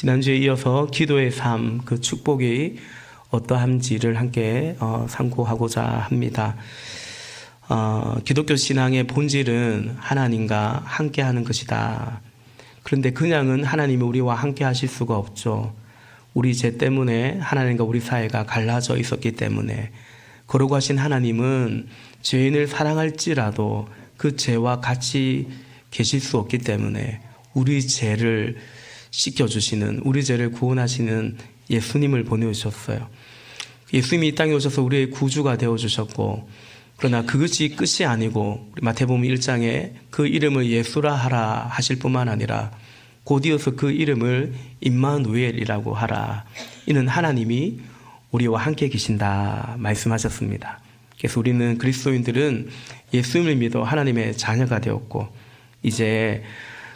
지난주에 이어서 기도의 삶, 그 축복이 어떠한지를 함께 상고하고자 합니다. 기독교 신앙의 본질은 하나님과 함께하는 것이다. 그런데 그냥은 하나님이 우리와 함께 하실 수가 없죠. 우리 죄 때문에 하나님과 우리 사이가 갈라져 있었기 때문에 거룩하신 하나님은 죄인을 사랑할지라도 그 죄와 같이 계실 수 없기 때문에 우리 죄를 씻겨주시는, 우리 죄를 구원하시는 예수님을 보내주셨어요. 예수님이 이 땅에 오셔서 우리의 구주가 되어주셨고, 그러나 그것이 끝이 아니고 마태복음 1장에 그 이름을 예수라 하라 하실 뿐만 아니라 곧 이어서 그 이름을 임마누엘이라고 하라. 이는 하나님이 우리와 함께 계신다 말씀하셨습니다. 그래서 우리는 그리스도인들은 예수님을 믿어 하나님의 자녀가 되었고, 이제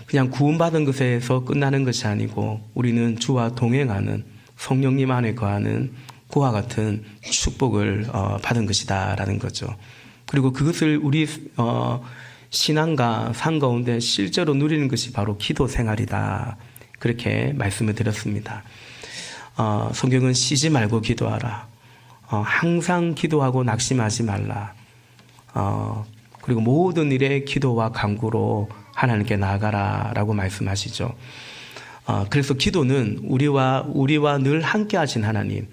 그냥 구원받은 것에서 끝나는 것이 아니고 우리는 주와 동행하는, 성령님 안에 거하는 그와 같은 축복을 받은 것이다 라는 거죠. 그리고 그것을 우리 신앙과 삶 가운데 실제로 누리는 것이 바로 기도 생활이다, 그렇게 말씀을 드렸습니다. 성경은 쉬지 말고 기도하라, 항상 기도하고 낙심하지 말라, 그리고 모든 일에 기도와 간구로 하나님께 나아가라 라고 말씀하시죠. 그래서 기도는 우리와 늘 함께 하신 하나님,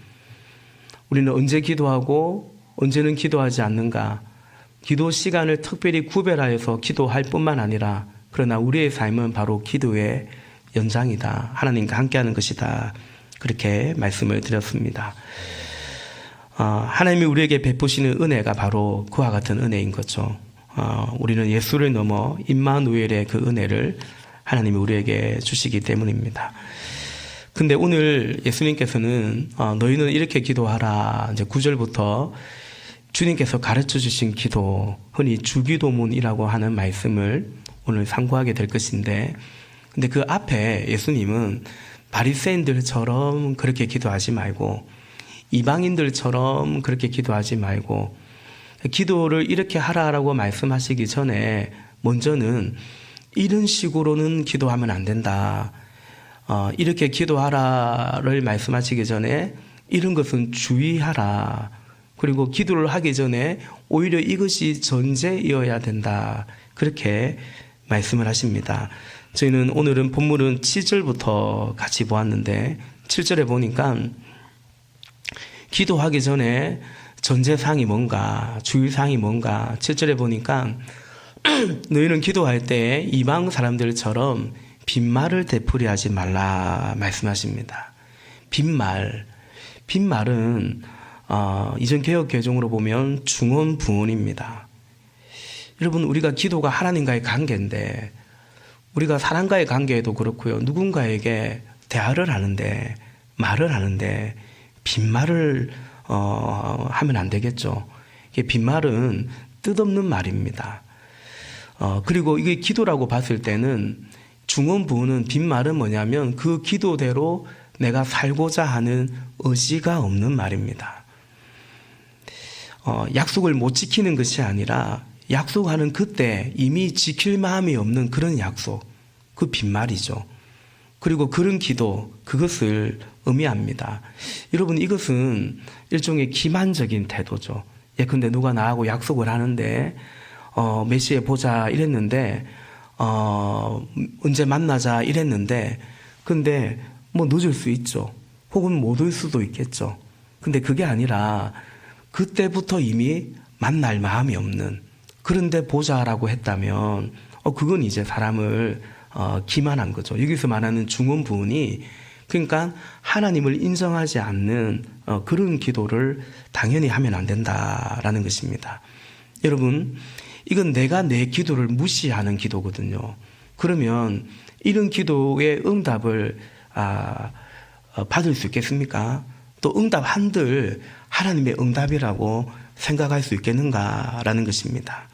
우리는 언제 기도하고 언제는 기도하지 않는가, 기도 시간을 특별히 구별하여서 기도할 뿐만 아니라 그러나 우리의 삶은 바로 기도의 연장이다, 하나님과 함께하는 것이다, 그렇게 말씀을 드렸습니다. 하나님이 우리에게 베푸시는 은혜가 바로 그와 같은 은혜인 거죠. 우리는 예수를 넘어 임마누엘의 그 은혜를 하나님이 우리에게 주시기 때문입니다. 근데 오늘 예수님께서는 너희는 이렇게 기도하라, 이제 9절부터 주님께서 가르쳐 주신 기도, 흔히 주기도문이라고 하는 말씀을 오늘 상고하게 될 것인데, 근데 그 앞에 예수님은 바리새인들처럼 그렇게 기도하지 말고, 이방인들처럼 그렇게 기도하지 말고, 기도를 이렇게 하라라고 말씀하시기 전에 먼저는 이런 식으로는 기도하면 안 된다, 이렇게 기도하라를 말씀하시기 전에 이런 것은 주의하라, 그리고 기도를 하기 전에 오히려 이것이 전제이어야 된다, 그렇게 말씀을 하십니다. 저희는 오늘은 본문은 7절부터 같이 보았는데 7절에 보니까 기도하기 전에 전제사항이 뭔가, 주의사항이 뭔가, 7절에 보니까 너희는 기도할 때 이방 사람들처럼 빈말을 되풀이하지 말라 말씀하십니다. 빈말은 이전 개역 개정으로 보면 중언부언입니다. 여러분, 우리가 기도가 하나님과의 관계인데, 우리가 사람과의 관계에도 그렇고요, 누군가에게 대화를 하는데, 말을 하는데 빈말을 하면 안 되겠죠. 빈말은 뜻없는 말입니다. 그리고 이게 기도라고 봤을 때는 중언부언은, 빈말은 뭐냐면 그 기도대로 내가 살고자 하는 의지가 없는 말입니다. 약속을 못 지키는 것이 아니라 약속하는 그때 이미 지킬 마음이 없는 그런 약속, 그 빈말이죠. 그리고 그런 기도, 그것을 의미합니다. 여러분, 이것은 일종의 기만적인 태도죠. 예컨대 누가 나하고 약속을 하는데 몇 시에 보자 이랬는데, 언제 만나자 이랬는데, 근데 뭐 늦을 수 있죠. 혹은 못 올 수도 있겠죠. 근데 그게 아니라 그때부터 이미 만날 마음이 없는, 그런데 보자라고 했다면 그건 이제 사람을 기만한 거죠. 여기서 말하는 중언부언이, 그러니까 하나님을 인정하지 않는 그런 기도를 당연히 하면 안 된다라는 것입니다. 여러분, 이건 내가 내 기도를 무시하는 기도거든요. 그러면 이런 기도의 응답을 받을 수 있겠습니까? 또 응답한들 하나님의 응답이라고 생각할 수 있겠는가라는 것입니다.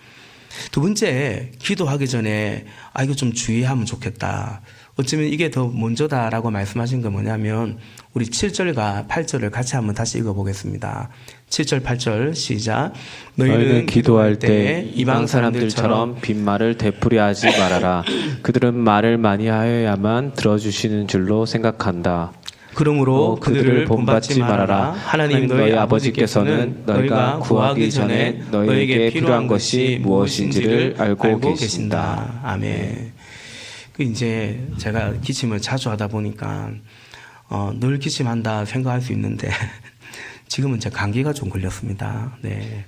두 번째, 기도하기 전에 이거 좀 주의하면 좋겠다, 어쩌면 이게 더 먼저다라고 말씀하신 건 뭐냐면 우리 7절과 8절을 같이 한번 다시 읽어보겠습니다. 7절 8절 시작. 너희는 기도할 때 이방 사람들처럼 빈말을 되풀이하지 말아라. 그들은 말을 많이 하여야만 들어주시는 줄로 생각한다. 그러므로 그들을 본받지 말아라. 하나님 너희 아버지께서는 너희가 구하기 전에 너희에게 필요한 것이 무엇인지를 알고 계신다. 아멘. 이제 제가 기침을 자주 하다 보니까 늘 기침한다 생각할 수 있는데 지금은 제 감기가 좀 걸렸습니다. 네.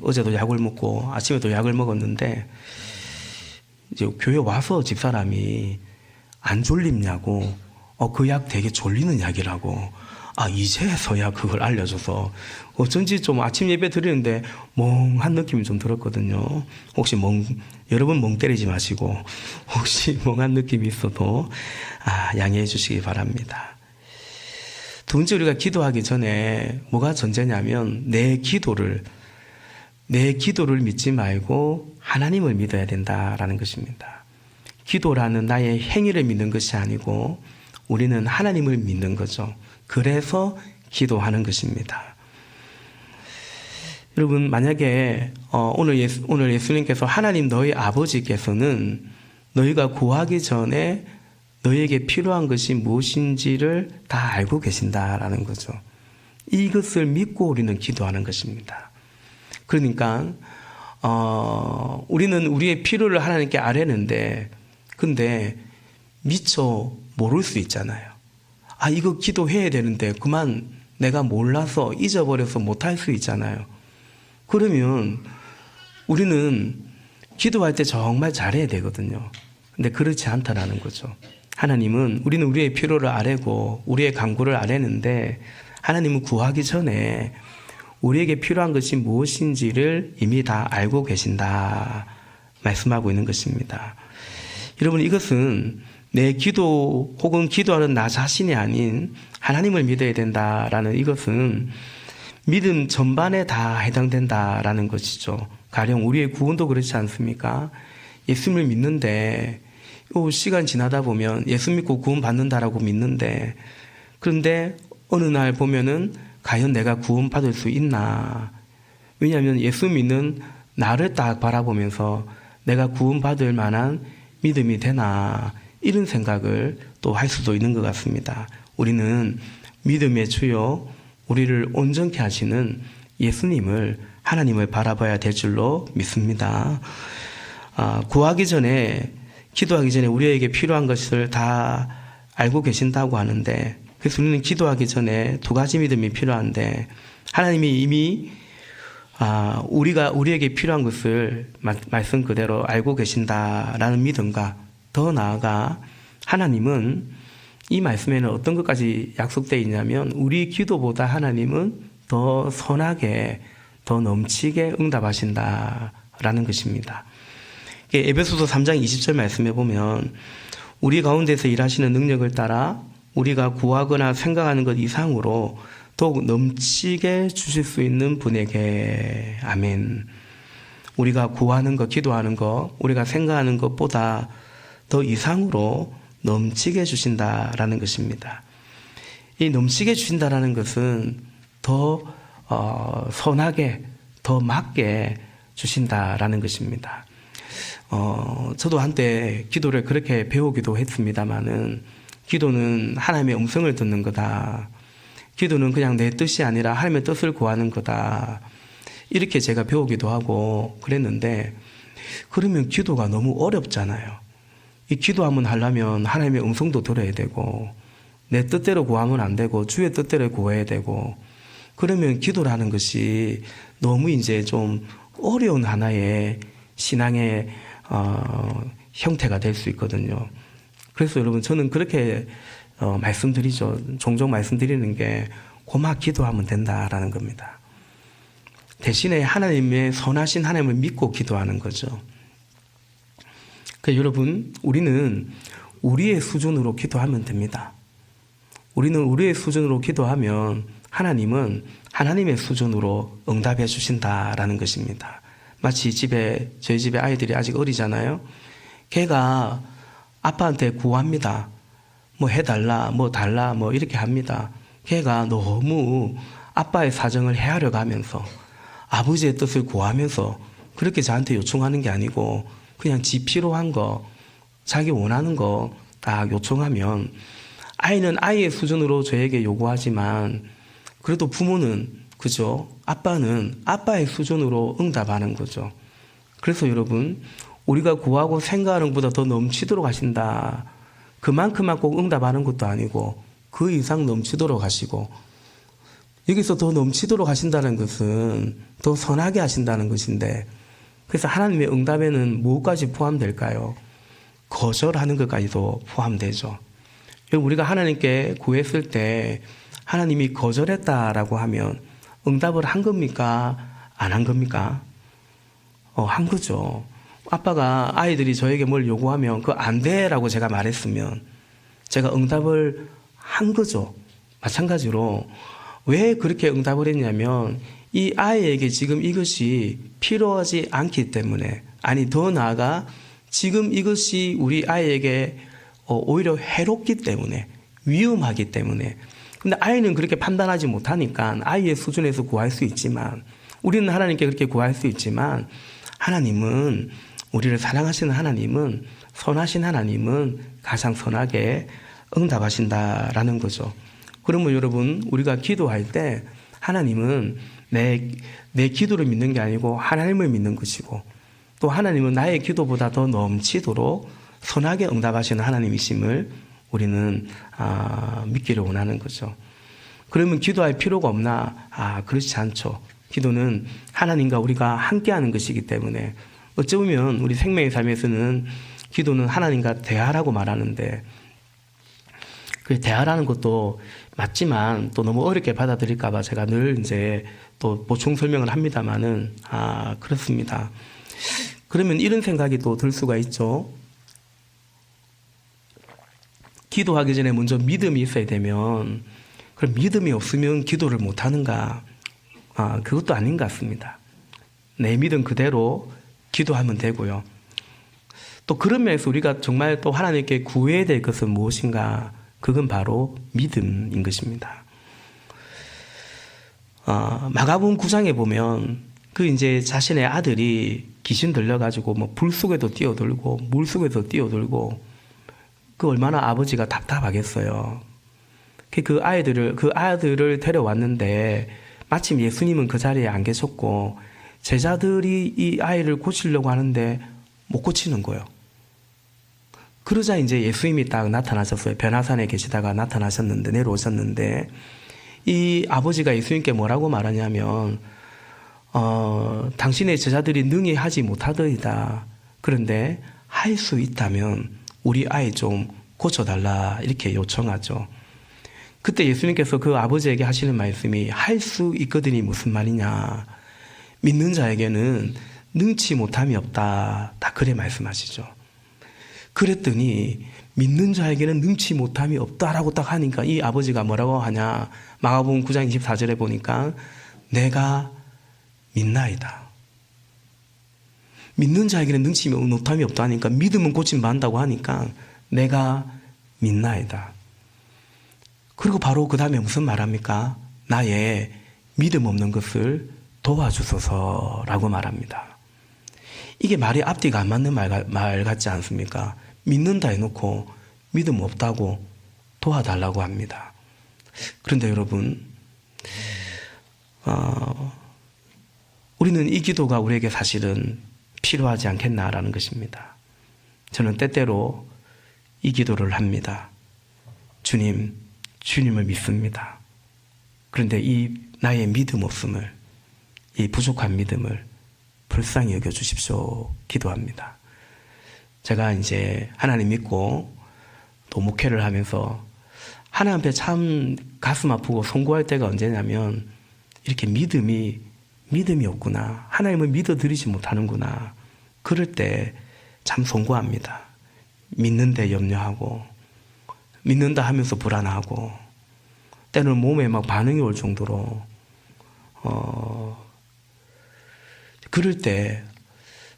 어제도 약을 먹고 아침에도 약을 먹었는데 이제 교회 와서 집사람이 안 졸립냐고 그 약 되게 졸리는 약이라고 이제서야 그걸 알려줘서 어쩐지 좀 아침 예배 드리는데 멍한 느낌이 좀 들었거든요. 혹시 여러분 멍 때리지 마시고 혹시 멍한 느낌이 있어도 양해해 주시기 바랍니다. 두 번째, 우리가 기도하기 전에 뭐가 전제냐면 내 기도를 믿지 말고 하나님을 믿어야 된다라는 것입니다. 기도라는 나의 행위를 믿는 것이 아니고 우리는 하나님을 믿는 거죠. 그래서 기도하는 것입니다. 여러분, 만약에 오늘 예수님께서 하나님 너희 아버지께서는 너희가 구하기 전에 너희에게 필요한 것이 무엇인지를 다 알고 계신다라는 거죠. 이것을 믿고 우리는 기도하는 것입니다. 그러니까 우리는 우리의 필요를 하나님께 아뢰는데 근데 미처 모를 수 있잖아요. 이거 기도해야 되는데 그만 내가 몰라서 잊어버려서 못할 수 있잖아요. 그러면 우리는 기도할 때 정말 잘해야 되거든요. 근데 그렇지 않다라는 거죠. 우리는 우리의 필요를 아뢰고 우리의 간구를 아뢰는데 하나님은 구하기 전에 우리에게 필요한 것이 무엇인지를 이미 다 알고 계신다 말씀하고 있는 것입니다. 여러분, 이것은 내 기도 혹은 기도하는 나 자신이 아닌 하나님을 믿어야 된다라는 이것은 믿음 전반에 다 해당된다라는 것이죠. 가령 우리의 구원도 그렇지 않습니까? 예수님을 믿는데 시간 지나다 보면 예수 믿고 구원 받는다라고 믿는데 그런데 어느 날 보면은 과연 내가 구원 받을 수 있나? 왜냐하면 예수 믿는 나를 딱 바라보면서 내가 구원 받을 만한 믿음이 되나? 이런 생각을 또 할 수도 있는 것 같습니다. 우리는 믿음의 주요 우리를 온전케 하시는 예수님을 하나님을 바라봐야 될 줄로 믿습니다. 구하기 전에 기도하기 전에 우리에게 필요한 것을 다 알고 계신다고 하는데 그래서 우리는 기도하기 전에 두 가지 믿음이 필요한데 하나님이 이미 우리에게 필요한 것을 말씀 그대로 알고 계신다라는 믿음과 더 나아가 하나님은 이 말씀에는 어떤 것까지 약속되어 있냐면 우리 기도보다 하나님은 더 선하게 더 넘치게 응답하신다라는 것입니다. 에베소서 3장 20절 말씀에 보면 우리 가운데서 일하시는 능력을 따라 우리가 구하거나 생각하는 것 이상으로 더욱 넘치게 주실 수 있는 분에게 아멘. 우리가 구하는 것, 기도하는 것, 우리가 생각하는 것보다 더 이상으로 넘치게 주신다라는 것입니다. 이 넘치게 주신다라는 것은 더 선하게, 더 맞게 주신다라는 것입니다. 저도 한때 기도를 그렇게 배우기도 했습니다만은 기도는 하나님의 음성을 듣는 거다. 기도는 그냥 내 뜻이 아니라 하나님의 뜻을 구하는 거다. 이렇게 제가 배우기도 하고 그랬는데 그러면 기도가 너무 어렵잖아요. 이 기도 한번 하려면 하나님의 음성도 들어야 되고 내 뜻대로 구하면 안 되고 주의 뜻대로 구해야 되고 그러면 기도라는 것이 너무 이제 좀 어려운 하나의 신앙의 형태가 될 수 있거든요. 그래서 여러분 저는 그렇게 말씀드리죠. 종종 말씀드리는 게 고막 기도하면 된다라는 겁니다. 대신에 하나님의 선하신 하나님을 믿고 기도하는 거죠. 그러니까 여러분 우리는 우리의 수준으로 기도하면 됩니다. 우리는 우리의 수준으로 기도하면 하나님은 하나님의 수준으로 응답해 주신다라는 것입니다. 마치 저희 집에 아이들이 아직 어리잖아요. 걔가 아빠한테 구합니다. 뭐 해달라, 뭐 달라, 뭐 이렇게 합니다. 걔가 너무 아빠의 사정을 헤아려 가면서 아버지의 뜻을 구하면서 그렇게 저한테 요청하는 게 아니고 그냥 지 필요한 거, 자기 원하는 거 딱 요청하면 아이는 아이의 수준으로 저에게 요구하지만 그래도 부모는 그죠? 아빠는 아빠의 수준으로 응답하는 거죠. 그래서 여러분 우리가 구하고 생각하는 것보다 더 넘치도록 하신다. 그만큼만 꼭 응답하는 것도 아니고 그 이상 넘치도록 하시고 여기서 더 넘치도록 하신다는 것은 더 선하게 하신다는 것인데 그래서 하나님의 응답에는 무엇까지 포함될까요? 거절하는 것까지도 포함되죠. 우리가 하나님께 구했을 때 하나님이 거절했다라고 하면 응답을 한 겁니까? 안 한 겁니까? 한 거죠. 아빠가 아이들이 저에게 뭘 요구하면 그거 안 돼라고 제가 말했으면 제가 응답을 한 거죠. 마찬가지로 왜 그렇게 응답을 했냐면 이 아이에게 지금 이것이 필요하지 않기 때문에 아니 더 나아가 지금 이것이 우리 아이에게 오히려 해롭기 때문에 위험하기 때문에 근데 아이는 그렇게 판단하지 못하니까 아이의 수준에서 구할 수 있지만 우리는 하나님께 그렇게 구할 수 있지만 하나님은 우리를 사랑하시는 하나님은 선하신 하나님은 가장 선하게 응답하신다라는 거죠. 그러면 여러분 우리가 기도할 때 하나님은 내 기도를 믿는 게 아니고 하나님을 믿는 것이고 또 하나님은 나의 기도보다 더 넘치도록 선하게 응답하시는 하나님이심을 우리는 믿기를 원하는 거죠. 그러면 기도할 필요가 없나? 그렇지 않죠. 기도는 하나님과 우리가 함께하는 것이기 때문에 어찌 보면 우리 생명의 삶에서는 기도는 하나님과 대화라고 말하는데 그 대화라는 것도 맞지만 또 너무 어렵게 받아들일까봐 제가 늘 이제 또 보충 설명을 합니다만은 그렇습니다. 그러면 이런 생각이 또 들 수가 있죠. 기도하기 전에 먼저 믿음이 있어야 되면 그럼 믿음이 없으면 기도를 못 하는가? 그것도 아닌 것 같습니다. 내 믿음 그대로 기도하면 되고요. 또 그런 면에서 우리가 정말 또 하나님께 구해야 될 것은 무엇인가? 그건 바로 믿음인 것입니다. 마가복음 9장에 보면 그 이제 자신의 아들이 귀신 들려가지고 뭐 불 속에도 뛰어들고 물 속에도 뛰어들고 그 얼마나 아버지가 답답하겠어요. 그 아들을 데려왔는데 마침 예수님은 그 자리에 안 계셨고 제자들이 이 아이를 고치려고 하는데 못 고치는 거예요. 그러자 이제 예수님이 딱 나타나셨어요. 변화산에 계시다가 나타나셨는데 내려오셨는데 이 아버지가 예수님께 뭐라고 말하냐면 당신의 제자들이 능히 하지 못하더이다. 그런데 할 수 있다면 우리 아이 좀 고쳐달라 이렇게 요청하죠. 그때 예수님께서 그 아버지에게 하시는 말씀이 할 수 있거든이 무슨 말이냐. 믿는 자에게는 능치 못함이 없다. 다 그래 말씀하시죠. 그랬더니 믿는 자에게는 능치 못함이 없다라고 딱 하니까 이 아버지가 뭐라고 하냐. 마가복음 9장 24절에 보니까 내가 믿나이다. 믿는 자에게는 능치 못함이 없다니까 믿음은 고침 받는다고 하니까 내가 믿나이다. 그리고 바로 그 다음에 무슨 말합니까? 나의 믿음 없는 것을 도와주소서라고 말합니다. 이게 말이 앞뒤가 안 맞는 말 같지 않습니까? 믿는다 해놓고 믿음 없다고 도와달라고 합니다. 그런데 여러분 우리는 이 기도가 우리에게 사실은 필요하지 않겠나라는 것입니다. 저는 때때로 이 기도를 합니다. 주님을 믿습니다. 그런데 이 나의 믿음 없음을, 이 부족한 믿음을 불쌍히 여겨주십시오. 기도합니다. 제가 이제 하나님 믿고 또 목회를 하면서 하나님 앞에 참 가슴 아프고 송구할 때가 언제냐면 이렇게 믿음이 없구나. 하나님을 믿어드리지 못하는구나. 그럴 때 참 송구합니다. 믿는데 염려하고 믿는다 하면서 불안하고 때로는 몸에 막 반응이 올 정도로 그럴 때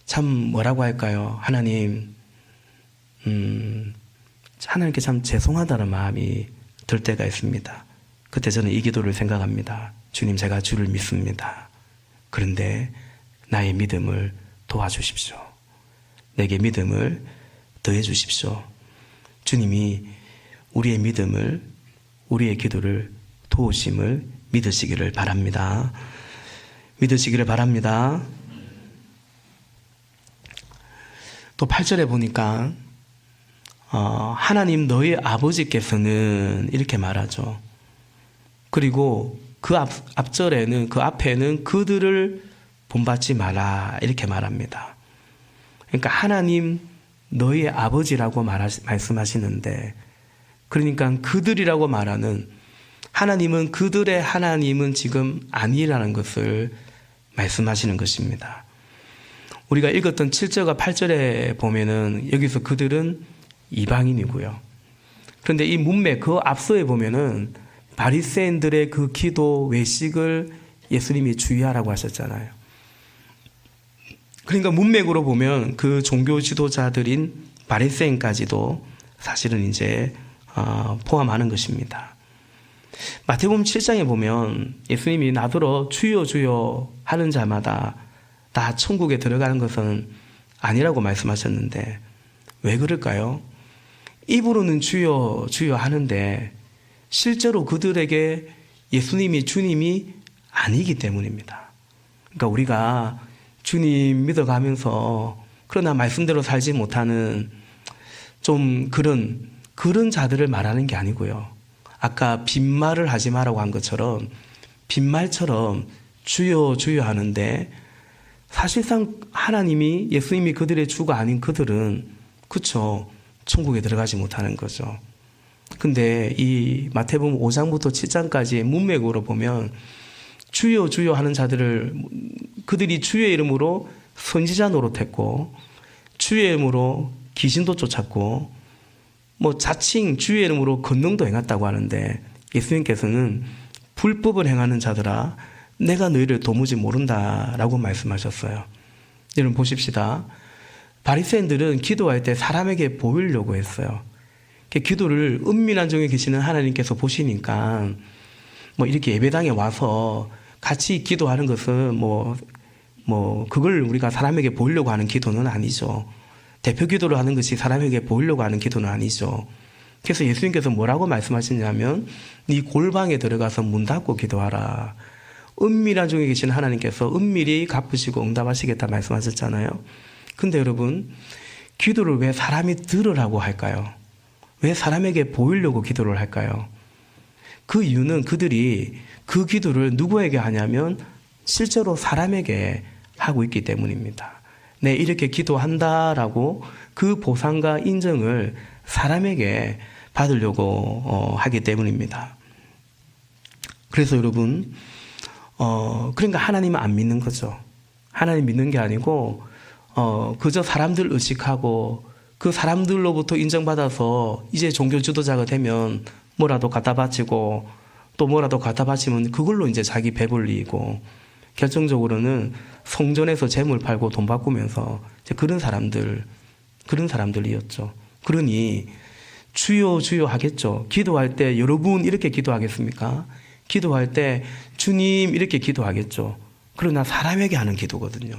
참 뭐라고 할까요? 하나님 하나님께 참 죄송하다는 마음이 들 때가 있습니다. 그때 저는 이 기도를 생각합니다. 주님, 제가 주를 믿습니다. 그런데 나의 믿음을 도와주십시오. 내게 믿음을 더해 주십시오. 주님이 우리의 믿음을, 우리의 기도를 도우심을 믿으시기를 바랍니다. 믿으시기를 바랍니다. 또 8절에 보니까 하나님 너희 아버지께서는 이렇게 말하죠. 그리고 그 앞절에는, 그 앞에는 그들을 본받지 마라 이렇게 말합니다. 그러니까 하나님 너희 아버지라고 말씀하시는데, 그러니까 그들이라고 말하는 하나님은, 그들의 하나님은 지금 아니라는 것을 말씀하시는 것입니다. 우리가 읽었던 7절과 8절에 보면은 여기서 그들은 이방인이고요. 그런데 이 문맥 그 앞서에 보면은 바리새인들의 그 기도 외식을 예수님이 주의하라고 하셨잖아요. 그러니까 문맥으로 보면 그 종교 지도자들인 바리새인까지도 사실은 이제 포함하는 것입니다. 마태복음 7장에 보면 예수님이 나더러 주여 주여 하는 자마다 다 천국에 들어가는 것은 아니라고 말씀하셨는데 왜 그럴까요? 입으로는 주여 주여 하는데 실제로 그들에게 예수님이 주님이 아니기 때문입니다. 그러니까 우리가 주님 믿어가면서 그러나 말씀대로 살지 못하는 좀 그런 자들을 말하는 게 아니고요. 아까 빈말을 하지 마라고 한 것처럼 빈말처럼 주여 주여 하는데 사실상 하나님이, 예수님이 그들의 주가 아닌 그들은 그쵸, 천국에 들어가지 못하는 거죠. 근데 이 마태복음 5장부터 7장까지의 문맥으로 보면 주여 주여 하는 자들을, 그들이 주의 이름으로 선지자 노릇했고 주의 이름으로 귀신도 쫓았고 자칭 주의 이름으로 권능도 행했다고 하는데 예수님께서는 불법을 행하는 자들아 내가 너희를 도무지 모른다라고 말씀하셨어요. 여러분 보십시다. 바리새인들은 기도할 때 사람에게 보이려고 했어요. 기도를 은밀한 중에 계시는 하나님께서 보시니까 이렇게 예배당에 와서 같이 기도하는 것은 그걸 우리가 사람에게 보이려고 하는 기도는 아니죠. 대표 기도를 하는 것이 사람에게 보이려고 하는 기도는 아니죠. 그래서 예수님께서 뭐라고 말씀하시냐면 네 골방에 들어가서 문 닫고 기도하라. 은밀한 중에 계신 하나님께서 은밀히 갚으시고 응답하시겠다 말씀하셨잖아요. 근데 여러분, 기도를 왜 사람이 들으라고 할까요? 왜 사람에게 보이려고 기도를 할까요? 그 이유는 그들이 그 기도를 누구에게 하냐면 실제로 사람에게 하고 있기 때문입니다. 네, 이렇게 기도한다라고 그 보상과 인정을 사람에게 받으려고 하기 때문입니다. 그래서 여러분, 그러니까 하나님은 안 믿는 거죠. 하나님 믿는 게 아니고 그저 사람들 의식하고 그 사람들로부터 인정받아서 이제 종교 지도자가 되면 뭐라도 갖다 바치고 또 뭐라도 갖다 바치면 그걸로 이제 자기 배불리고 결정적으로는 성전에서 재물 팔고 돈 바꾸면서 이제 그런 사람들이었죠. 그러니 주여 주여 하겠죠. 기도할 때 여러분 이렇게 기도하겠습니까? 기도할 때 주님 이렇게 기도하겠죠. 그러나 사람에게 하는 기도거든요.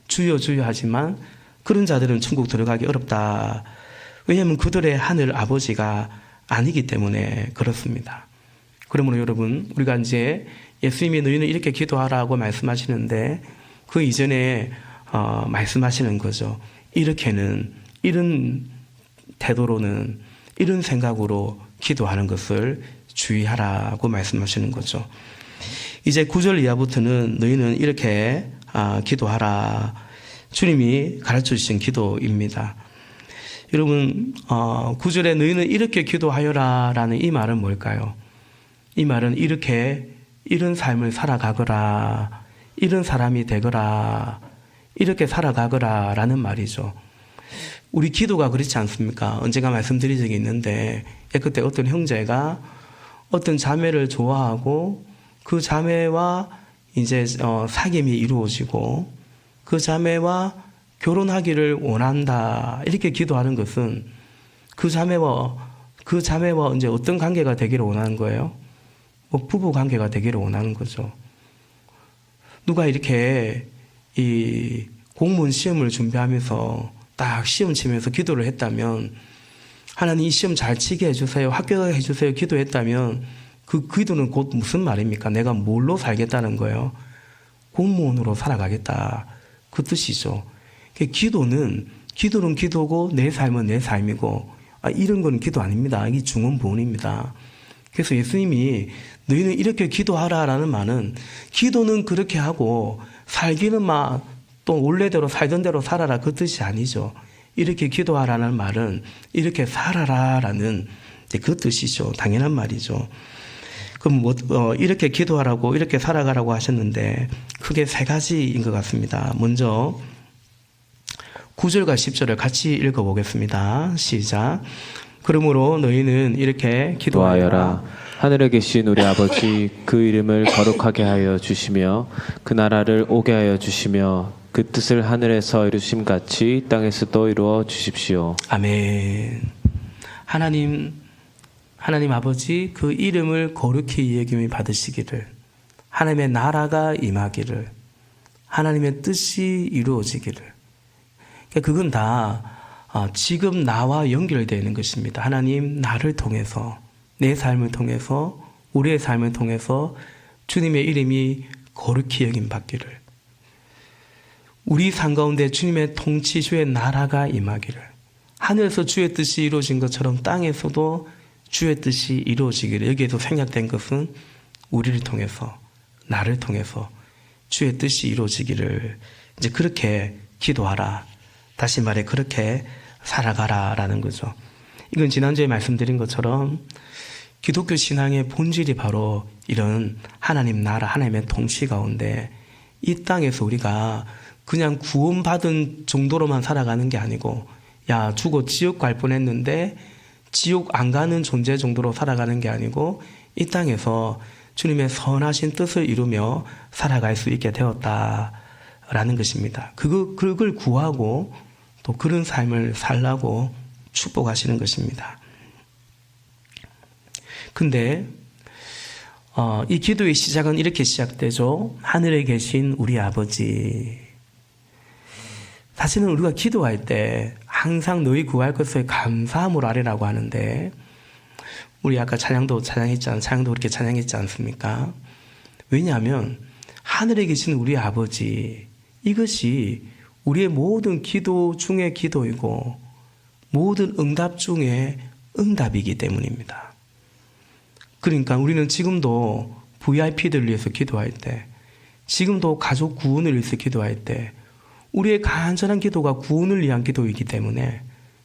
주여 주여 하지만 그런 자들은 천국 들어가기 어렵다. 왜냐하면 그들의 하늘 아버지가 아니기 때문에 그렇습니다. 그러므로 여러분, 우리가 이제 예수님이 너희는 이렇게 기도하라고 말씀하시는데 그 이전에 말씀하시는 거죠. 이렇게는, 이런 태도로는, 이런 생각으로 기도하는 것을 주의하라고 말씀하시는 거죠. 이제 9절 이하부터는 너희는 이렇게 기도하라. 주님이 가르쳐 주신 기도입니다. 여러분, 9절에 너희는 이렇게 기도하여라 라는 이 말은 뭘까요? 이 말은 이런 삶을 살아가거라, 이런 사람이 되거라, 이렇게 살아가거라 라는 말이죠. 우리 기도가 그렇지 않습니까? 언젠가 말씀드린 적이 있는데 그때 어떤 형제가 어떤 자매를 좋아하고 그 자매와 이제 사귐이 이루어지고 그 자매와 결혼하기를 원한다 이렇게 기도하는 것은 그 자매와 이제 어떤 관계가 되기를 원하는 거예요? 뭐 부부 관계가 되기를 원하는 거죠. 누가 이렇게 이 공무원 시험을 준비하면서 딱 시험 치면서 기도를 했다면, 하나님 이 시험 잘 치게 해주세요, 합격하게 해주세요 기도했다면, 그 기도는 곧 무슨 말입니까? 내가 뭘로 살겠다는 거예요? 공무원으로 살아가겠다, 그 뜻이죠. 기도는 기도고 내 삶은 내 삶이고, 이런 건 기도 아닙니다. 이게 중언부언입니다. 그래서 예수님이 너희는 이렇게 기도하라라는 말은, 기도는 그렇게 하고 살기는 막 또 원래대로 살던 대로 살아라, 그 뜻이 아니죠. 이렇게 기도하라는 말은 이렇게 살아라라는 그 뜻이죠. 당연한 말이죠. 그럼 이렇게 기도하라고, 이렇게 살아가라고 하셨는데 크게 세 가지인 것 같습니다. 먼저 9절과 10절을 같이 읽어보겠습니다. 시작. 그러므로 너희는 이렇게 기도하여라. 하늘에 계신 우리 아버지, 그 이름을 거룩하게 하여 주시며 그 나라를 오게 하여 주시며 그 뜻을 하늘에서 이루심 같이 땅에서도 이루어 주십시오. 아멘. 하나님 아버지, 그 이름을 거룩히 여김을 받으시기를, 하나님의 나라가 임하기를, 하나님의 뜻이 이루어지기를. 그건 다 지금 나와 연결되어 있는 것입니다. 하나님, 나를 통해서, 내 삶을 통해서, 우리의 삶을 통해서 주님의 이름이 거룩히 여김 받기를, 우리 삶 가운데 주님의 통치, 주의 나라가 임하기를, 하늘에서 주의 뜻이 이루어진 것처럼 땅에서도 주의 뜻이 이루어지기를. 여기에서 생략된 것은 우리를 통해서, 나를 통해서 주의 뜻이 이루어지기를. 이제 그렇게 기도하라, 다시 말해 그렇게 살아가라라는 거죠. 이건 지난주에 말씀드린 것처럼 기독교 신앙의 본질이 바로 이런 하나님 나라, 하나님의 통치 가운데 이 땅에서 우리가 그냥 구원받은 정도로만 살아가는 게 아니고, 야 죽어 지옥 갈 뻔했는데 지옥 안 가는 존재 정도로 살아가는 게 아니고, 이 땅에서 주님의 선하신 뜻을 이루며 살아갈 수 있게 되었다라는 것입니다. 그걸 구하고 또 그런 삶을 살라고 축복하시는 것입니다. 근데 이 기도의 시작은 이렇게 시작되죠. 하늘에 계신 우리 아버지. 사실은 우리가 기도할 때 항상 너희 구할 것을 감사함으로 아뢰라고 하는데, 우리 아까 찬양도 그렇게 찬양했지 않습니까? 왜냐하면 하늘에 계신 우리 아버지, 이것이 우리의 모든 기도 중의 기도이고 모든 응답 중에 응답이기 때문입니다. 그러니까 우리는 지금도 VIP들을 위해서 기도할 때, 지금도 가족 구원을 위해서 기도할 때 우리의 간절한 기도가 구원을 위한 기도이기 때문에,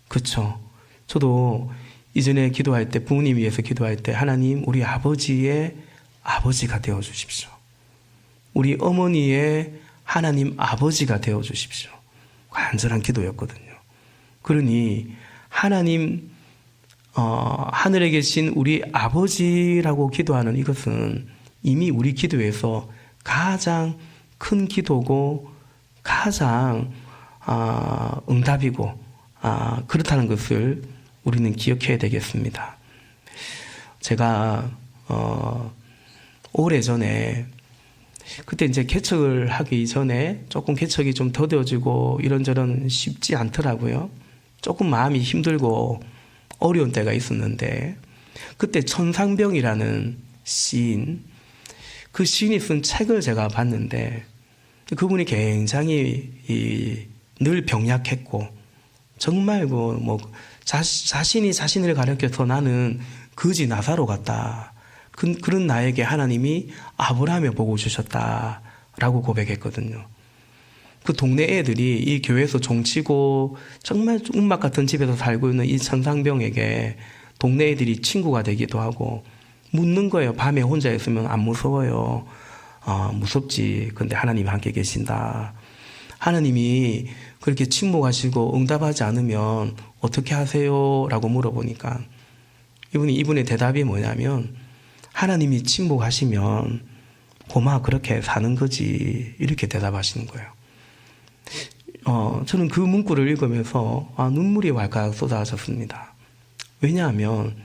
그렇죠? 저도 이전에 기도할 때, 부모님 위해서 기도할 때, 하나님 우리 아버지의 아버지가 되어 주십시오, 우리 어머니의 하나님 아버지가 되어 주십시오, 간절한 기도였거든요. 그러니 하나님 하늘에 계신 우리 아버지라고 기도하는 이것은 이미 우리 기도에서 가장 큰 기도고 가장 응답이고 그렇다는 것을 우리는 기억해야 되겠습니다. 제가 오래전에, 그때 이제 개척을 하기 전에 조금 개척이 좀 더뎌지고 이런저런 쉽지 않더라고요. 조금 마음이 힘들고 어려운 때가 있었는데, 그때 천상병이라는 시인, 그 시인이 쓴 책을 제가 봤는데, 그분이 굉장히 늘 병약했고, 정말 자신이 자신을 가리켜서 나는 거지 나사로 같다, 그런 나에게 하나님이 아브라함을 보고 주셨다라고 고백했거든요. 그 동네 애들이 이 교회에서 종치고 정말 운막 같은 집에서 살고 있는 이 천상병에게 동네 애들이 친구가 되기도 하고 묻는 거예요. 밤에 혼자 있으면 안 무서워요? 무섭지. 근데 하나님이 함께 계신다. 하나님이 그렇게 침묵하시고 응답하지 않으면 어떻게 하세요? 라고 물어보니까 이분의 대답이 뭐냐면, 하나님이 침묵하시면 고마 그렇게 사는 거지, 이렇게 대답하시는 거예요. 저는 그 문구를 읽으면서 눈물이 왈칵 쏟아졌습니다. 왜냐하면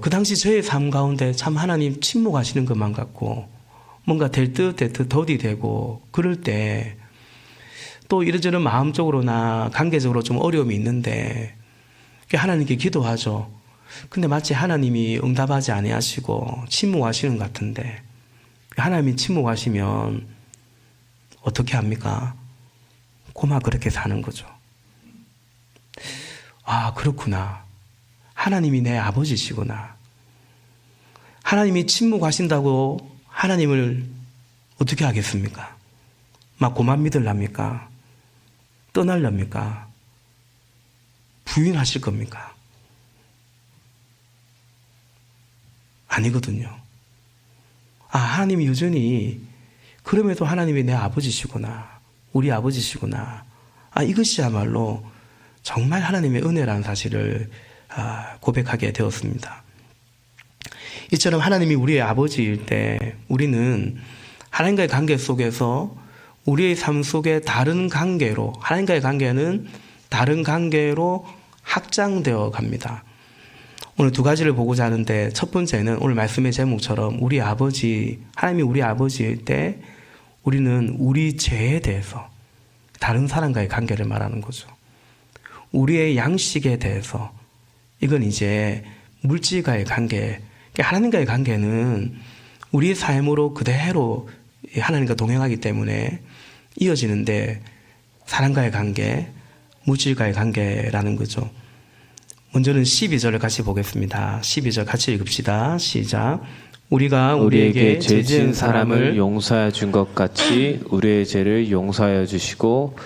그 당시 저의 삶 가운데 참 하나님 침묵하시는 것만 같고 뭔가 될 듯 더디 되고 그럴 때 또 이런저런 마음적으로나 관계적으로 좀 어려움이 있는데 하나님께 기도하죠. 근데 마치 하나님이 응답하지 아니하시고 침묵하시는 것 같은데 하나님이 침묵하시면 어떻게 합니까? 고마 그렇게 사는 거죠. 아, 그렇구나. 하나님이 내 아버지시구나. 하나님이 침묵하신다고 하나님을 어떻게 하겠습니까? 막 고만 믿으랍니까? 떠날랍니까? 부인하실 겁니까? 아니거든요. 아, 하나님이 여전히 그럼에도 하나님이 내 아버지시구나. 우리 아버지시구나. 아, 이것이야말로 정말 하나님의 은혜라는 사실을 고백하게 되었습니다. 이처럼 하나님이 우리의 아버지일 때 우리는 하나님과의 관계 속에서 우리의 삶 속에 다른 관계로, 하나님과의 관계는 다른 관계로 확장되어 갑니다. 오늘 두 가지를 보고자 하는데 첫 번째는 오늘 말씀의 제목처럼 우리 아버지, 하나님이 우리 아버지일 때 우리는 우리 죄에 대해서 다른 사람과의 관계를 말하는 거죠. 우리의 양식에 대해서 이건 이제 물질과의 관계, 하나님과의 관계는 우리의 삶으로 그대로 하나님과 동행하기 때문에 이어지는데 사람과의 관계, 물질과의 관계라는 거죠. 먼저는 12절을 같이 보겠습니다. 12절 같이 읽읍시다. 시작. 우리가 우리에게 죄 지은 사람을 용서하여 준 것 같이 우리의 죄를 용서하여 주시고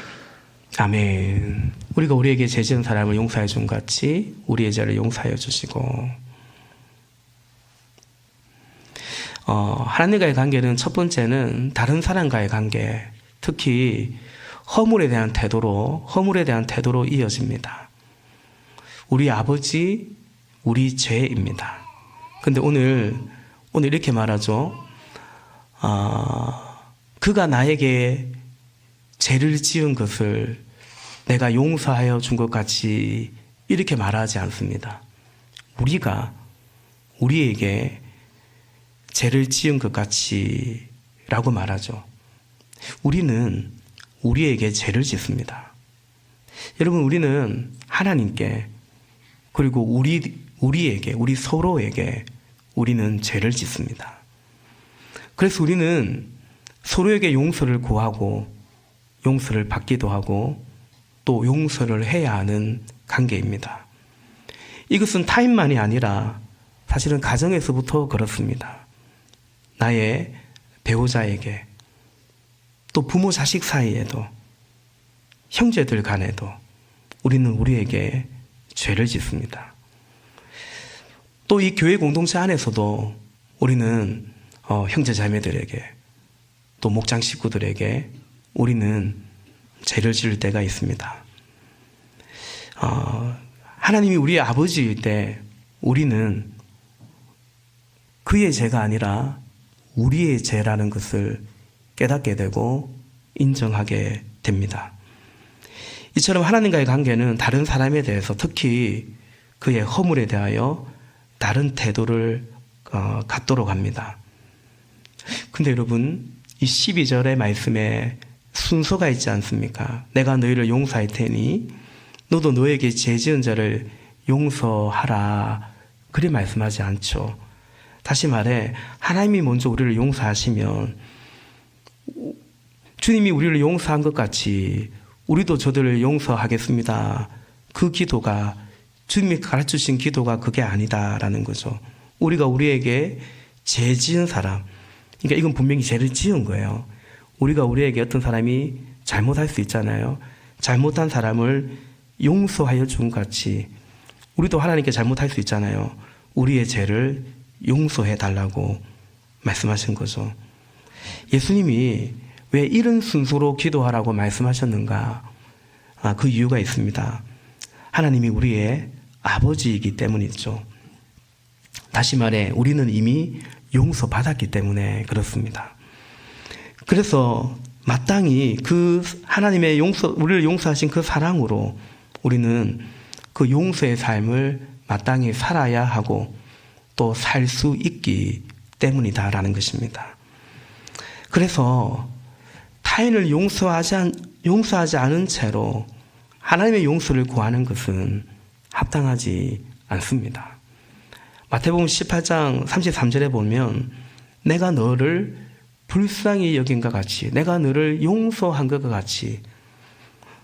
아멘. 우리가 우리에게 죄 지은 사람을 용서해 준 것 같이 우리의 죄를 용서하여 주시고 하나님과의 관계는 첫 번째는 다른 사람과의 관계, 특히 허물에 대한 태도로 이어집니다. 우리 아버지, 우리 죄입니다. 근데 오늘 이렇게 말하죠. 그가 나에게 죄를 지은 것을 내가 용서하여 준 것 같이 이렇게 말하지 않습니다. 우리가 우리에게 죄를 지은 것 같이 라고 말하죠. 우리는 우리에게 죄를 짓습니다. 여러분, 우리는 하나님께 그리고 우리에게, 우리 서로에게 우리는 죄를 짓습니다. 그래서 우리는 서로에게 용서를 구하고 용서를 받기도 하고 또 용서를 해야 하는 관계입니다. 이것은 타인만이 아니라 사실은 가정에서부터 그렇습니다. 나의 배우자에게 또 부모 자식 사이에도 형제들 간에도 우리는 우리에게 죄를 짓습니다. 또 이 교회 공동체 안에서도 우리는 형제 자매들에게 또 목장 식구들에게 우리는 죄를 지을 때가 있습니다. 하나님이 우리의 아버지일 때 우리는 그의 죄가 아니라 우리의 죄라는 것을 깨닫게 되고 인정하게 됩니다. 이처럼 하나님과의 관계는 다른 사람에 대해서 특히 그의 허물에 대하여 다른 태도를 갖도록 합니다. 근데 여러분, 이 12절의 말씀에 순서가 있지 않습니까? 내가 너희를 용서할 테니 너도 너에게 죄 지은 자를 용서하라. 그리 말씀하지 않죠. 다시 말해 하나님이 먼저 우리를 용서하시면 주님이 우리를 용서한 것 같이 우리도 저들을 용서하겠습니다. 그 기도가 주님이 가르쳐주신 기도가 그게 아니다라는 거죠. 우리가 우리에게 죄 지은 사람, 그러니까 이건 분명히 죄를 지은 거예요. 우리가 우리에게 어떤 사람이 잘못할 수 있잖아요. 잘못한 사람을 용서하여 준 같이 우리도 하나님께 잘못할 수 있잖아요. 우리의 죄를 용서해 달라고 말씀하신 거죠. 예수님이 왜 이런 순서로 기도하라고 말씀하셨는가? 그 이유가 있습니다. 하나님이 우리의 아버지이기 때문이죠. 다시 말해 우리는 이미 용서받았기 때문에 그렇습니다. 그래서 마땅히 그 하나님의 우리를 용서하신 그 사랑으로 우리는 그 용서의 삶을 마땅히 살아야 하고 또 살 수 있기 때문이다라는 것입니다. 그래서 타인을 용서하지 않은 채로 하나님의 용서를 구하는 것은 합당하지 않습니다. 마태복음 18장 33절에 보면 내가 너를 불쌍히 여긴 것 같이, 내가 너를 용서한 것과 같이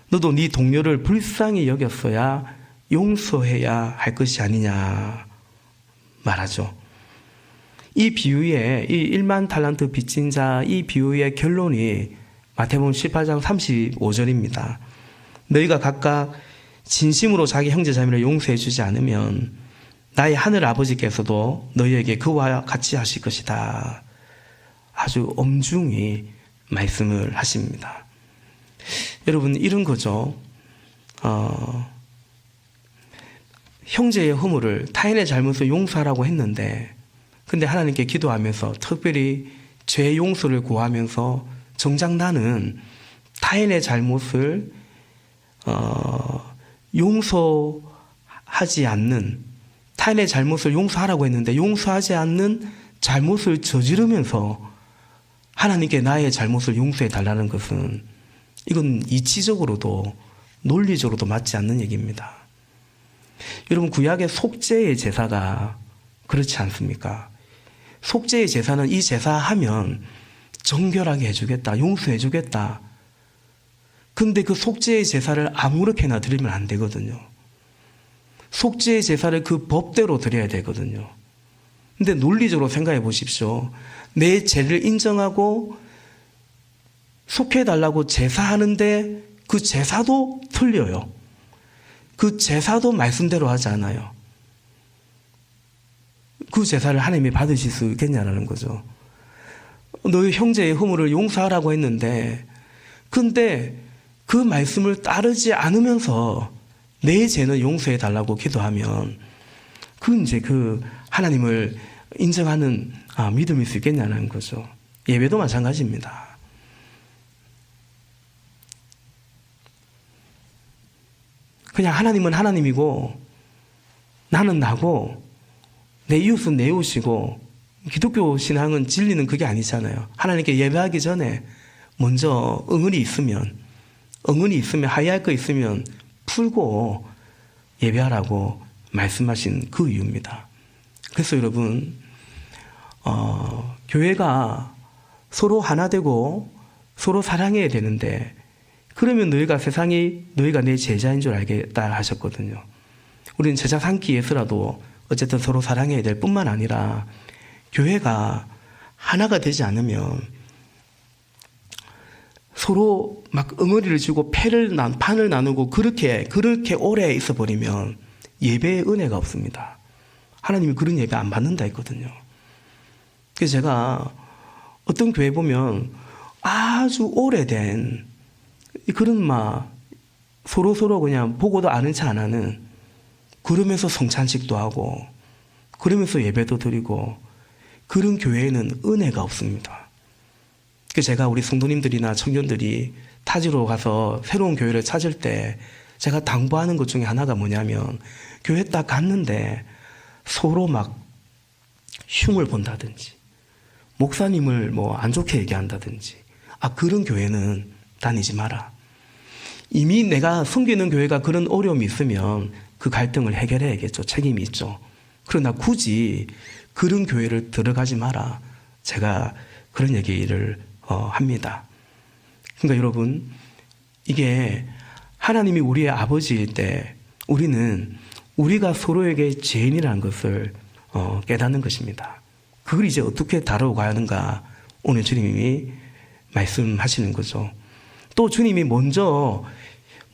너도 네 동료를 불쌍히 여겼어야 용서해야 할 것이 아니냐 말하죠. 이 비유의 이 1만 달란트 빚진 자 이 비유의 결론이 마태복음 18장 35절입니다. 너희가 각각 진심으로 자기 형제 자매를 용서해 주지 않으면 나의 하늘 아버지께서도 너희에게 그와 같이 하실 것이다. 아주 엄중히 말씀을 하십니다. 여러분, 이런 거죠. 형제의 허물을, 타인의 잘못을 용서하라고 했는데 근데 하나님께 기도하면서 특별히 죄 용서를 구하면서 정작 나는 타인의 잘못을 용서하지 않는, 타인의 잘못을 용서하라고 했는데 용서하지 않는 잘못을 저지르면서 하나님께 나의 잘못을 용서해 달라는 것은 이건 이치적으로도 논리적으로도 맞지 않는 얘기입니다. 여러분, 구약의 속죄의 제사가 그렇지 않습니까? 속죄의 제사는 이 제사하면 정결하게 해주겠다, 용서해주겠다. 근데 그 속죄의 제사를 아무렇게나 드리면 안 되거든요. 속죄의 제사를 그 법대로 드려야 되거든요. 근데 논리적으로 생각해 보십시오. 내 죄를 인정하고 속해달라고 제사하는데 그 제사도 틀려요. 그 제사도 말씀대로 하지 않아요. 그 제사를 하나님이 받으실 수 있겠냐라는 거죠. 너희 형제의 허물을 용서하라고 했는데 근데 그 말씀을 따르지 않으면서 내 죄는 용서해 달라고 기도하면 그건 이제 그 하나님을 인정하는 믿음일 수 있겠냐는 거죠. 예배도 마찬가지입니다. 그냥 하나님은 하나님이고 나는 나고 내 이웃은 내 이웃이고 기독교 신앙은 진리는 그게 아니잖아요. 하나님께 예배하기 전에 먼저 응언이 있으면 하야할 거 있으면 풀고 예배하라고 말씀하신 그 이유입니다. 그래서 여러분, 교회가 서로 하나 되고 서로 사랑해야 되는데 그러면 너희가 내 제자인 줄 알겠다 하셨거든요. 우리는 제자 삼기 위해서라도 어쨌든 서로 사랑해야 될 뿐만 아니라 교회가 하나가 되지 않으면 서로 막 응어리를 주고 판을 나누고 그렇게 오래 있어 버리면 예배의 은혜가 없습니다. 하나님이 그런 예배 안 받는다 했거든요. 그래서 제가 어떤 교회 보면 아주 오래된 그런 서로 그냥 보고도 아는 체 안 하는, 그러면서 성찬식도 하고 그러면서 예배도 드리고 그런 교회에는 은혜가 없습니다. 그래서 제가 우리 성도님들이나 청년들이 타지로 가서 새로운 교회를 찾을 때 제가 당부하는 것 중에 하나가 뭐냐면 교회 딱 갔는데 서로 막 흉을 본다든지 목사님을 안 좋게 얘기한다든지 그런 교회는 다니지 마라. 이미 내가 섬기는 교회가 그런 어려움이 있으면 그 갈등을 해결해야겠죠. 책임이 있죠. 그러나 굳이 그런 교회를 들어가지 마라. 제가 그런 얘기를 합니다. 그러니까 여러분, 이게 하나님이 우리의 아버지일 때 우리가 서로에게 죄인이라는 것을 깨닫는 것입니다. 그걸 이제 어떻게 다뤄가야 하는가 오늘 주님이 말씀하시는 거죠. 또 주님이 먼저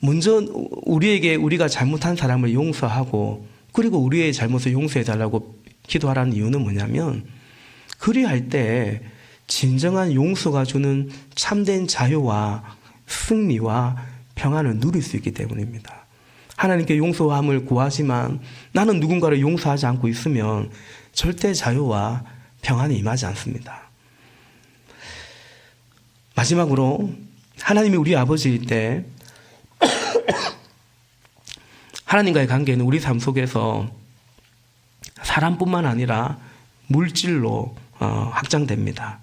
우리가 잘못한 사람을 용서하고 그리고 우리의 잘못을 용서해달라고 기도하라는 이유는 뭐냐면 그리할 때 진정한 용서가 주는 참된 자유와 승리와 평안을 누릴 수 있기 때문입니다. 하나님께 용서함을 구하지만 나는 누군가를 용서하지 않고 있으면 절대 자유와 평안이 임하지 않습니다. 마지막으로 하나님이 우리 아버지일 때 하나님과의 관계는 우리 삶 속에서 사람뿐만 아니라 물질로 확장됩니다.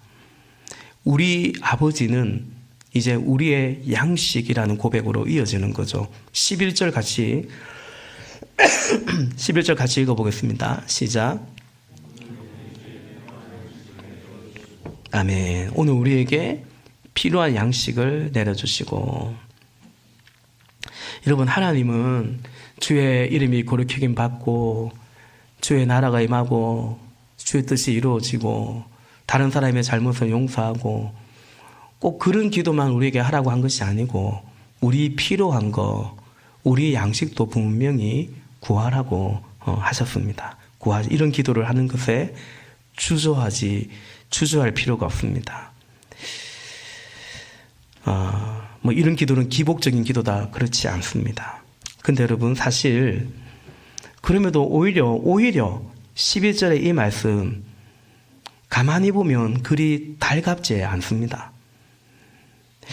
우리 아버지는 이제 우리의 양식이라는 고백으로 이어지는 거죠. 11절 같이 11절 같이 읽어보겠습니다. 시작. 아멘. 오늘 우리에게 필요한 양식을 내려주시고, 여러분, 하나님은 주의 이름이 거룩히 여김 받고 주의 나라가 임하고 주의 뜻이 이루어지고 다른 사람의 잘못을 용서하고 꼭 그런 기도만 우리에게 하라고 한 것이 아니고 우리 필요한 거, 우리 양식도 분명히 구하라고 하셨습니다. 이런 기도를 하는 것에 주저할 필요가 없습니다. 뭐 이런 기도는 기복적인 기도다, 그렇지 않습니다. 근데 여러분, 사실 그럼에도 오히려 11절의 이 말씀 가만히 보면 그리 달갑지 않습니다.